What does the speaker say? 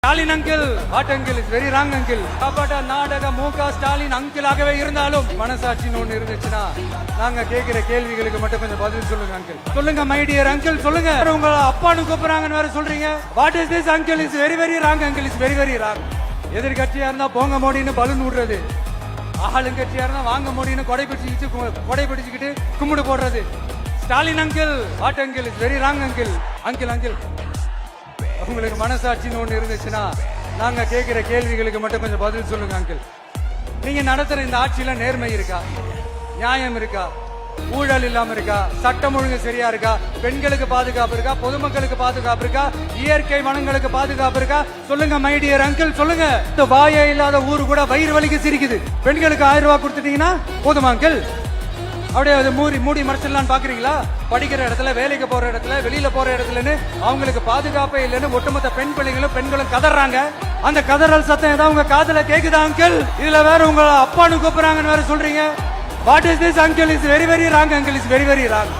Stalin uncle, what uncle is very wrong uncle. காப்பாட்ட நாடக மு.க. ஸ்டாலின் அங்கிளாகவே இருந்தாலும் மனசாட்சின்னு ஒண்ணு இருந்துச்சுன்னா நாங்க கேட்கிற கேள்விகளுக்கு மட்டும் கொஞ்சம் பதில் சொல்லுங்க அங்கிள். சொல்லுங்க மை டியர் அங்கிள், சொல்லுங்க. உங்க அப்பான்னு கூப்பிடுறாங்கன்னு வேற சொல்றீங்க. What is this uncle is very very wrong uncle is very very wrong. எதிர்கட்சியா இருந்தா போங்க மோடின்னு பலூன் விடுறது, ஆளுங்கட்சியா இருந்தா வாங்க மோடின்னு கொடை பிடிச்சுக்கிட்டு கும்பிடு போடுறது. Stalin uncle, what uncle is very wrong uncle. Uncle uncle உங்களுக்கு மனசாட்சின்னு ஒண்ணு இருந்துச்சுன்னா நாங்க கேட்கிற கேள்விகளுக்கு மட்டும் கொஞ்சம் பதில் சொல்லுங்க அங்கிள். நீங்க நடத்துற இந்த ஆட்சியில நேர்மை இருக்கா, நியாயம் இருக்கா, ஊழல் இல்லாம இருக்கா, சட்டம் ஒழுங்கு சரியா இருக்கா, பெண்களுக்கு பாதுகாப்பு இருக்கா, பொதுமக்களுக்கு பாதுகாப்பு இருக்கா, இயற்கை வளங்களுக்கு பாதுகாப்பு இருக்கா? சொல்லுங்க மை டியர் அங்கிள், சொல்லுங்க. இந்த வாயே இல்லாத ஊரு கூட வயிறு வலிக்கு சிரிக்குது. பெண்களுக்கு 1000 ரூபாய் கொடுத்துட்டீங்கன்னா போதுமா அங்கிள்? அப்படியே அதை மூடி மறைச்சிடலான்னு பாக்குறீங்களா? படிக்கிற இடத்துல, வேலைக்கு போற இடத்துல, வெளியில போற இடத்துலன்னு அவங்களுக்கு பாதுகாப்பே இல்லைன்னு ஒட்டுமொத்த பெண்களும் கதறாங்க. அந்த கதறல் சத்தம் ஏதாவது உங்க காதுல கேக்குதா அங்கிள்? இதுல வேற உங்க அப்பான்னு கூப்பிடுறாங்கன்னு வேற சொல்றீங்க. What is this uncle is very very wrong uncle is very very wrong.